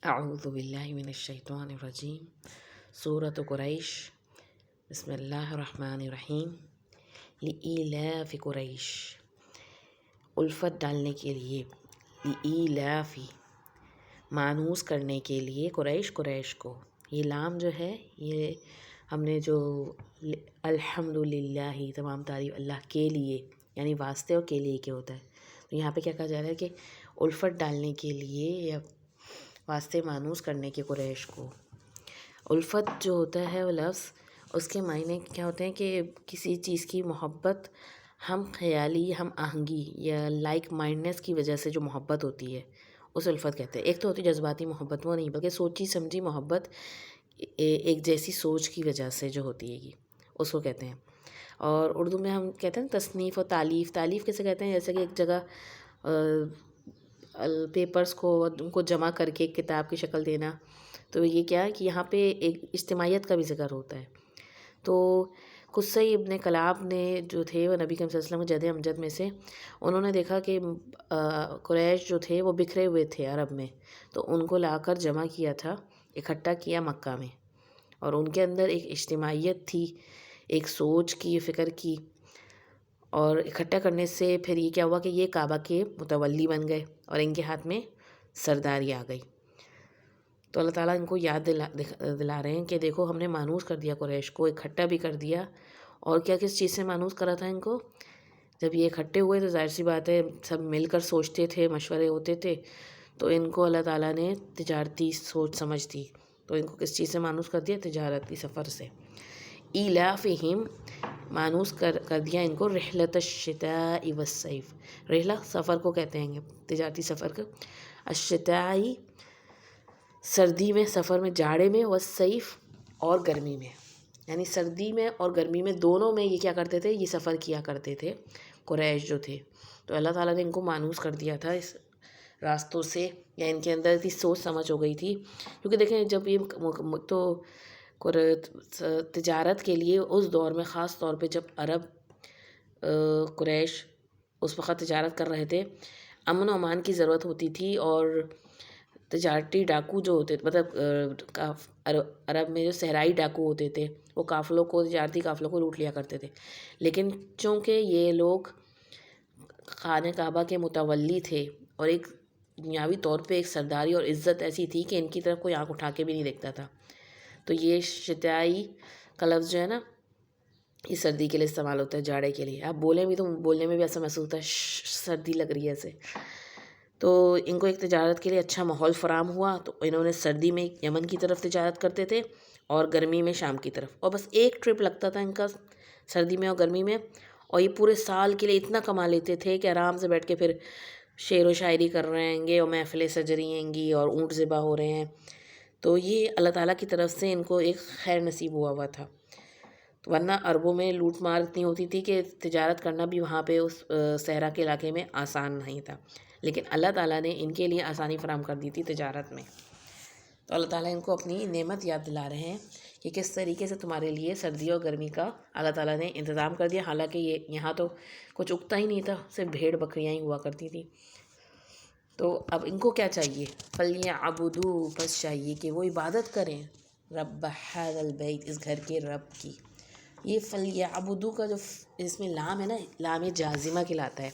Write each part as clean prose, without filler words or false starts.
اعوذ باللہ من الشیطان الرجیم سورۃ قریش بسم اللہ الرحمن الرحیم لإیلاف قریش الفت ڈالنے کے لیے لإیلافی مانوس کرنے کے لیے قریش کو. یہ لام جو ہے یہ ہم نے جو الحمدللہ تمام تعریف اللہ کے لیے یعنی واسطے اور کے لیے کے ہوتا ہے. تو یہاں پہ کیا کہا جا رہا ہے کہ الفت ڈالنے کے لیے یا واسطے مانوس کرنے کے قریش کو. الفت جو ہوتا ہے وہ لفظ اس کے معنی کیا ہوتے ہیں کہ کسی چیز کی محبت ہم خیالی ہم آہنگی یا لائک مائنڈنس کی وجہ سے جو محبت ہوتی ہے اس الفت کہتے ہیں. ایک تو ہوتی جذباتی محبت وہ نہیں بلکہ سوچی سمجھی محبت ایک جیسی سوچ کی وجہ سے جو ہوتی ہے اس کو کہتے ہیں. اور اردو میں ہم کہتے ہیں تصنیف و تعلیف. تعلیف کیسے کہتے ہیں جیسے کہ ایک جگہ پیپرز کو ان کو جمع کر کے ایک کتاب کی شکل دینا. تو یہ کیا ہے کہ یہاں پہ ایک اجتماعیت کا بھی ذکر ہوتا ہے. تو قصی ابن کلاب نے جو تھے وہ نبی کریم صلی اللہ علیہ وسلم کے جد امجد میں سے انہوں نے دیکھا کہ قریش جو تھے وہ بکھرے ہوئے تھے عرب میں. تو ان کو لا کر جمع کیا تھا اکٹھا کیا مکہ میں اور ان کے اندر ایک اجتماعیت تھی ایک سوچ کی فکر کی. اور اکٹھا کرنے سے پھر یہ کیا ہوا کہ یہ کعبہ کے متولی بن گئے اور ان کے ہاتھ میں سرداری آ گئی. تو اللہ تعالیٰ ان کو یاد دلا رہے ہیں کہ دیکھو ہم نے مانوس کر دیا قریش کو اکٹھا بھی کر دیا. اور کیا کس چیز سے مانوس کرا تھا ان کو؟ جب یہ اکٹھے ہوئے تو ظاہر سی بات ہے سب مل کر سوچتے تھے مشورے ہوتے تھے. تو ان کو اللہ تعالیٰ نے تجارتی سوچ سمجھ دی. تو ان کو کس چیز سے مانوس کر دیا؟ تجارتی سفر سے. ایلافہم مانوس کر دیا ان کو رحلت الشتاء والصیف. رحلہ سفر کو کہتے ہیں تجارتی سفر کا. الشتائی سردی میں سفر میں جاڑے میں والصیف اور گرمی میں یعنی سردی میں اور گرمی میں دونوں میں یہ کیا کرتے تھے یہ سفر کیا کرتے تھے قریش جو تھے. تو اللہ تعالیٰ نے ان کو مانوس کر دیا تھا اس راستوں سے یا ان کے اندر اتنی سوچ سمجھ ہو گئی تھی. کیونکہ دیکھیں جب یہ تو تجارت کے لیے اس دور میں خاص طور پہ جب عرب قریش اس وقت تجارت کر رہے تھے امن و امان کی ضرورت ہوتی تھی. اور تجارتی ڈاکو جو ہوتے مطلب عرب میں جو صحرائی ڈاکو ہوتے تھے وہ قافلوں کو تجارتی قافلوں کو لوٹ لیا کرتے تھے. لیکن چونکہ یہ لوگ خانہ کعبہ کے متولی تھے اور ایک دنیاوی طور پہ ایک سرداری اور عزت ایسی تھی کہ ان کی طرف کوئی آنکھ اٹھا کے بھی نہیں دیکھتا تھا. تو یہ شتائی کا لفظ جو ہے نا یہ سردی کے لیے استعمال ہوتا ہے جاڑے کے لیے. آپ بولیں بھی تو بولنے میں بھی ایسا محسوس ہوتا ہے سردی لگ رہی ہے ایسے. تو ان کو ایک تجارت کے لیے اچھا ماحول فراہم ہوا. تو انہوں نے سردی میں یمن کی طرف تجارت کرتے تھے اور گرمی میں شام کی طرف. اور بس ایک ٹرپ لگتا تھا ان کا سردی میں اور گرمی میں اور یہ پورے سال کے لیے اتنا کما لیتے تھے کہ آرام سے بیٹھ کے پھر شعر و شاعری کر رہے ہیں گے اور محفلیں سج رہی ہیں گی اور اونٹ ذبح ہو رہے ہیں. تو یہ اللہ تعالیٰ کی طرف سے ان کو ایک خیر نصیب ہوا تھا. ورنہ عربوں میں لوٹ مار اتنی ہوتی تھی کہ تجارت کرنا بھی وہاں پہ اس صحرا کے علاقے میں آسان نہیں تھا. لیکن اللہ تعالیٰ نے ان کے لیے آسانی فراہم کر دی تھی تجارت میں. تو اللہ تعالیٰ ان کو اپنی نعمت یاد دلا رہے ہیں کہ کس طریقے سے تمہارے لیے سردی اور گرمی کا اللہ تعالیٰ نے انتظام کر دیا. حالانکہ یہاں تو کچھ اگتا ہی نہیں تھا صرف بھیڑ بکریاں ہی ہوا کرتی تھیں. تو اب ان کو کیا چاہیے؟ فَلْيَعْبُدُوا بس چاہیے کہ وہ عبادت کریں رب هذا البیت اس گھر کے رب کی. یہ فَلْيَعْبُدُوا کا جو اس میں لام ہے نا لام جازمہ کہلاتا ہے.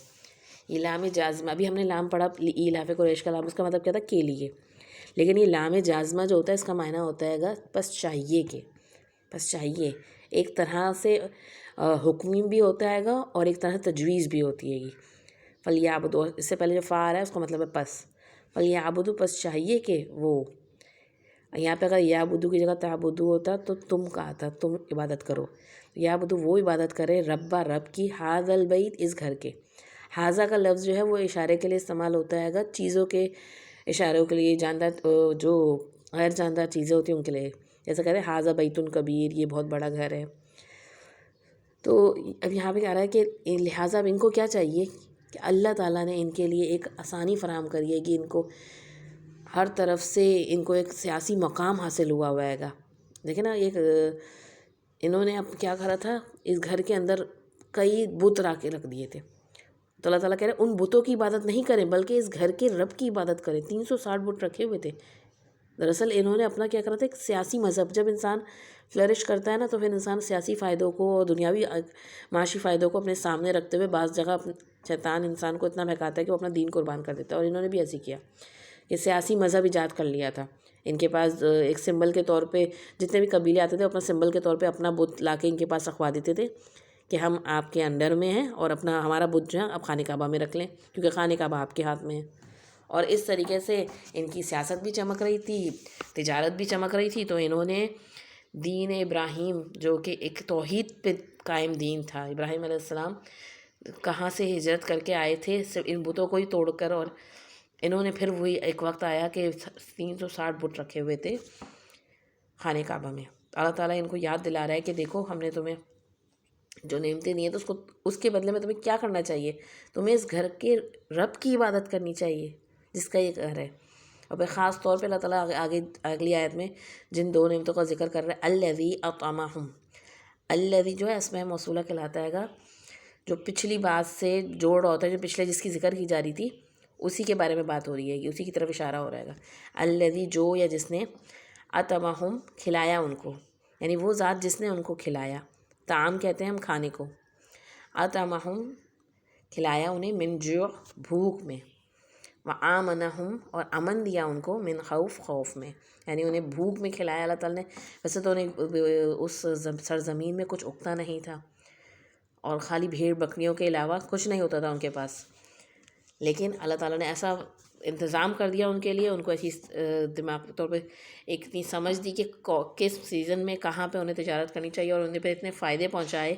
یہ لام جازمہ ابھی ہم نے لام پڑھا ایلاف قریش کا لام اس کا مطلب کیا تھا کے لیے. لیکن یہ لام جازمہ جو ہوتا ہے اس کا معنی ہوتا ہے گا بس چاہیے کہ بس چاہیے. ایک طرح سے حکمی بھی ہوتا ہے گا اور ایک طرح سے تجویز بھی ہوتی ہے گی. فَلْيَعْبُدُوا اس سے پہلے جو فا آ رہا ہے اس کا مطلب ہے پس. فَلْيَعْبُدُوا پس چاہیے کہ وہ یہاں پہ اگر یعبدو کی جگہ تعبدو ہوتا تو تم کہا تھا تم عبادت کرو. یعبدو وہ عبادت کرے رب کی ھذا البیت اس گھر کے. ھذا کا لفظ جو ہے وہ اشارے کے لیے استعمال ہوتا ہے گا چیزوں کے اشاروں کے لیے جاندار جو غیر جاندار چیزیں ہوتی ہیں ان کے لیے. جیسا کہتے ہیں ھذا بیت کبیر یہ بہت بڑا گھر ہے. تو اب یہاں پہ کہہ رہا ہے کہ لہٰذا اب ان کو کیا چاہیے کہ اللہ تعالیٰ نے ان کے لیے ایک آسانی فراہم کری ہے کہ ان کو ہر طرف سے ان کو ایک سیاسی مقام حاصل ہوا ہے گا. دیکھیں نا ایک انہوں نے اب کیا کرا تھا اس گھر کے اندر کئی بت لا کے رکھ دیے تھے. تو اللہ تعالیٰ کہہ رہے ہیں ان بتوں کی عبادت نہیں کریں بلکہ اس گھر کے رب کی عبادت کریں. 360 بت رکھے ہوئے تھے دراصل انہوں نے اپنا کیا کرا تھا، ایک سیاسی مذہب. جب انسان فلرش کرتا ہے نا تو پھر انسان سیاسی فائدوں کو اور دنیاوی معاشی فائدوں کو اپنے سامنے رکھتے ہوئے بعض جگہ شیطان انسان کو اتنا بہکاتا ہے کہ وہ اپنا دین قربان کر دیتا ہے. اور انہوں نے بھی ایسے کیا کہ سیاسی مذہب ایجاد کر لیا تھا. ان کے پاس ایک سمبل کے طور پہ جتنے بھی قبیلے آتے تھے اپنا سمبل کے طور پہ اپنا بت لا کے ان کے پاس رکھوا دیتے تھے کہ ہم آپ کے انڈر میں ہیں اور ہمارا بت جو ہے آپ خانہ کعبہ میں رکھ لیں کیونکہ خانہ کعبہ آپ کے ہاتھ میں ہے. اور اس طریقے سے ان کی سیاست بھی چمک رہی تھی، تجارت بھی چمک رہی تھی. تو انہوں نے دین ابراہیم جو کہ ایک توحید پہ قائم دین تھا، ابراہیم علیہ السلام کہاں سے ہجرت کر کے آئے تھے صرف ان بتوں کو ہی توڑ کر، اور انہوں نے پھر وہی ایک وقت آیا کہ 360 بت رکھے ہوئے تھے خانہ کعبہ میں. اللہ تعالیٰ ان کو یاد دلا رہا ہے کہ دیکھو ہم نے تمہیں جو نعمتیں دی ہیں تو اس کے بدلے میں تمہیں کیا کرنا چاہیے، تمہیں اس گھر کے رب کی عبادت کرنی چاہیے جس کا یہ گھر ہے. اور پھر خاص طور پہ اللہ تعالیٰ آگے اگلی آیت میں جن دو نعمتوں کا ذکر کر رہا ہے، الذی اطعمہم. الذی جو ہے اسم موصولہ کہلاتا ہے گا، جو پچھلی بات سے جوڑ ہوتا ہے، جو پچھلے جس کی ذکر کی جا رہی تھی اسی کے بارے میں بات ہو رہی ہے، اسی کی طرف اشارہ ہو رہا ہے گا. الذی جو یا جس نے، اطعمہم کھلایا ان کو، یعنی وہ ذات جس نے ان کو کھلایا. طعام کہتے ہیں ہم کھانے کو. اطعمہم کھلایا انہیں، من جوع بھوک میں، وآمنہم اور امن دیا ان کو، من خوف خوف میں. یعنی انہیں بھوک میں کھلایا اللہ تعالیٰ نے. ویسے تو انہیں اس سرزمین میں کچھ اگتا نہیں تھا اور خالی بھیڑ بکریوں کے علاوہ کچھ نہیں ہوتا تھا ان کے پاس، لیکن اللہ تعالیٰ نے ایسا انتظام کر دیا ان کے لیے، ان کو ایسی دماغ کے طور پہ ایک اتنی سمجھ دی کہ کس سیزن میں کہاں پہ انہیں تجارت کرنی چاہیے، اور انہیں پہ اتنے فائدے پہنچائے.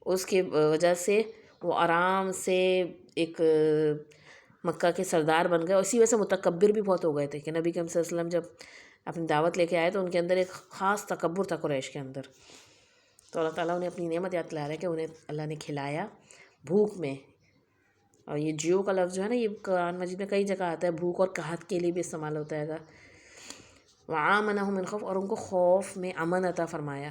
اس کی وجہ سے وہ آرام سے ایک مکہ کے سردار بن گئے. اسی وجہ سے متکبر بھی بہت ہو گئے تھے کہ نبی کریم صلی اللہ علیہ وسلم جب اپنی دعوت لے کے آئے تو ان کے اندر ایک خاص تکبر تھا قریش کے اندر. تو اللہ تعالیٰ انہیں اپنی نعمت یاد دلا رہا ہے کہ انہیں اللہ نے کھلایا بھوک میں. اور یہ جیو کا لفظ جو ہے نا، یہ قرآن مجید میں کئی جگہ آتا ہے، بھوک اور قحط کے لیے بھی استعمال ہوتا ہے گا. وآمنہم من خوف، اور ان کو خوف میں امن عطا فرمایا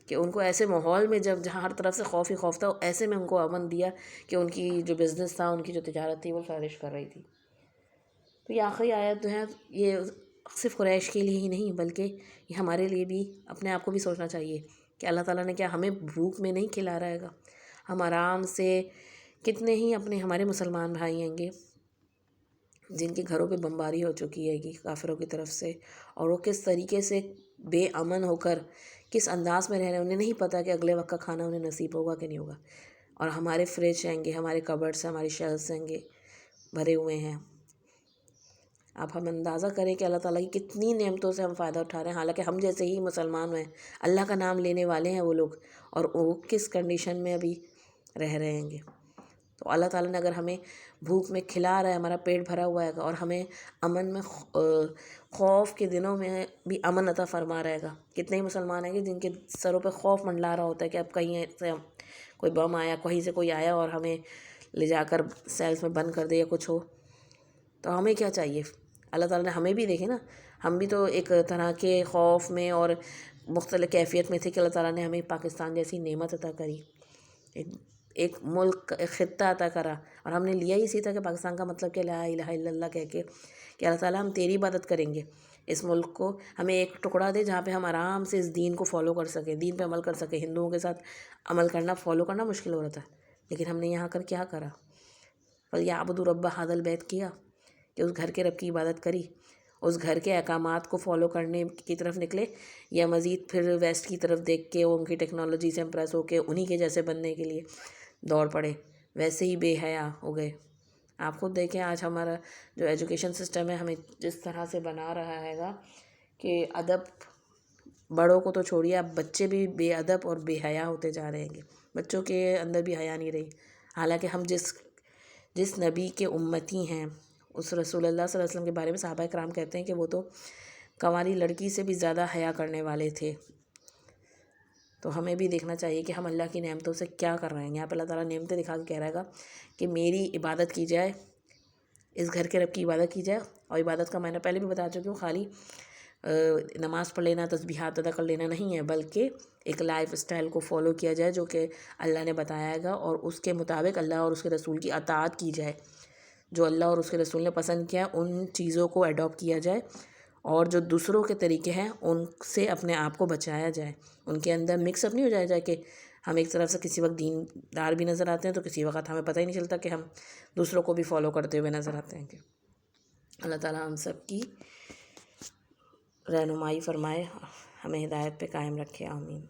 کہ ان کو ایسے ماحول میں جہاں ہر طرف سے خوف ہی خوف تھا، ایسے میں ان کو امن دیا کہ ان کی جو بزنس تھا، ان کی جو تجارت تھی وہ فلرش کر رہی تھی. تو یہ آخری آیت جو ہے یہ صرف قریش کے لیے ہی نہیں بلکہ یہ ہمارے لیے بھی اپنے آپ کو بھی سوچنا چاہیے کہ اللہ تعالیٰ نے کیا ہمیں بھوک میں نہیں کھلا رہے گا. ہم آرام سے، کتنے ہی ہمارے مسلمان بھائی ہیں گے جن کے گھروں پہ بمباری ہو چکی ہے گی کافروں کی طرف سے، اور وہ کس طریقے سے بے امن ہو کر کس انداز میں رہ رہے ہیں. انہیں نہیں پتہ کہ اگلے وقت کا کھانا انہیں نصیب ہوگا کہ نہیں ہوگا. اور ہمارے فریج ہیں گے، ہمارے کبرڈس، ہماری شیلفس ہیں گے بھرے ہوئے ہیں. اب ہم اندازہ کریں کہ اللہ تعالیٰ کی کتنی نعمتوں سے ہم فائدہ اٹھا رہے ہیں، حالانکہ ہم جیسے ہی مسلمان ہیں، اللہ کا نام لینے والے ہیں وہ لوگ، اور وہ کس کنڈیشن میں ابھی رہ رہے ہیں گے. تو اللہ تعالیٰ نے اگر ہمیں بھوک میں کھلا رہا ہے، ہمارا پیٹ بھرا ہوا ہے اور ہمیں امن میں، خوف کے دنوں میں بھی امن عطا فرما رہے گا. کتنے ہی مسلمان ہیں کہ جن کے سروں پہ خوف منڈلا رہا ہوتا ہے کہ اب کہیں سے کوئی بم آیا، کہیں سے کوئی آیا اور ہمیں لے جا کر سیلز میں بند کر دے یا کچھ ہو. تو ہمیں کیا چاہیے؟ اللہ تعالیٰ نے ہمیں بھی دیکھے نا، ہم بھی تو ایک طرح کے خوف میں اور مختلف کیفیت میں تھے کہ اللہ تعالیٰ نے ہمیں پاکستان جیسی نعمت عطا کری، ایک ملک، ایک خطہ عطا کرا، اور ہم نے لیا ہی اسی تھا کہ پاکستان کا مطلب کہ لا الہ الا اللہ کہہ کے کہ اللہ تعالیٰ ہم تیری عبادت کریں گے. اس ملک کو ہمیں ایک ٹکڑا دے جہاں پہ ہم آرام سے اس دین کو فالو کر سکیں، دین پہ عمل کر سکیں. ہندوؤں کے ساتھ عمل کرنا، فالو کرنا مشکل ہو رہا تھا، لیکن ہم نے یہاں کر کیا کرا؟ فَلْيَعْبُدُوا رَبَّ هَذَا الْبَيْتِ کیا کہ اس گھر کے رب کی عبادت کری، اس گھر کے احکامات کو فالو کرنے کی طرف نکلے، یا مزید پھر ویسٹ کی طرف دیکھ کے ان کی ٹیکنالوجی سے امپریس ہو کے انہی کے جیسے بننے کے لیے دوڑ پڑے، ویسے ہی بے حیا ہو گئے. آپ خود دیکھیں آج ہمارا جو ایجوکیشن سسٹم ہے ہمیں جس طرح سے بنا رہا ہے گا کہ ادب، بڑوں کو تو چھوڑیے، اب بچے بھی بے ادب اور بے حیا ہوتے جا رہے ہیں. بچوں کے اندر بھی حیا نہیں رہی، حالانکہ ہم جس نبی کے امتی ہیں، اس رسول اللہ صلی اللہ علیہ وسلم کے بارے میں صحابہ کرام کہتے ہیں کہ وہ تو کنواری لڑکی سے بھی زیادہ حیا کرنے والے تھے. تو ہمیں بھی دیکھنا چاہیے کہ ہم اللہ کی نعمتوں سے کیا کر رہے ہیں. یہاں پہ اللہ تعالیٰ نعمتیں دکھا کے کہہ رہے گا کہ میری عبادت کی جائے، اس گھر کے رب کی عبادت کی جائے. اور عبادت کا میں نے پہلے بھی بتا چکی ہوں، خالی نماز پڑھ لینا، تسبیحات ادا کر لینا نہیں ہے، بلکہ ایک لائف اسٹائل کو فالو کیا جائے جو کہ اللہ نے بتایا گا، اور اس کے مطابق اللہ اور اس کے رسول کی اطاعت کی جائے. جو اللہ اور اس کے رسول نے پسند کیا ان چیزوں کو اڈاپٹ کیا جائے، اور جو دوسروں کے طریقے ہیں ان سے اپنے آپ کو بچایا جائے، ان کے اندر مکس اپ نہیں ہو جائے کہ ہم ایک طرف سے کسی وقت دین دار بھی نظر آتے ہیں تو کسی وقت ہمیں پتہ ہی نہیں چلتا کہ ہم دوسروں کو بھی فالو کرتے ہوئے نظر آتے ہیں. کہ اللہ تعالیٰ ہم سب کی رہنمائی فرمائے، ہمیں ہدایت پہ قائم رکھے، آمین.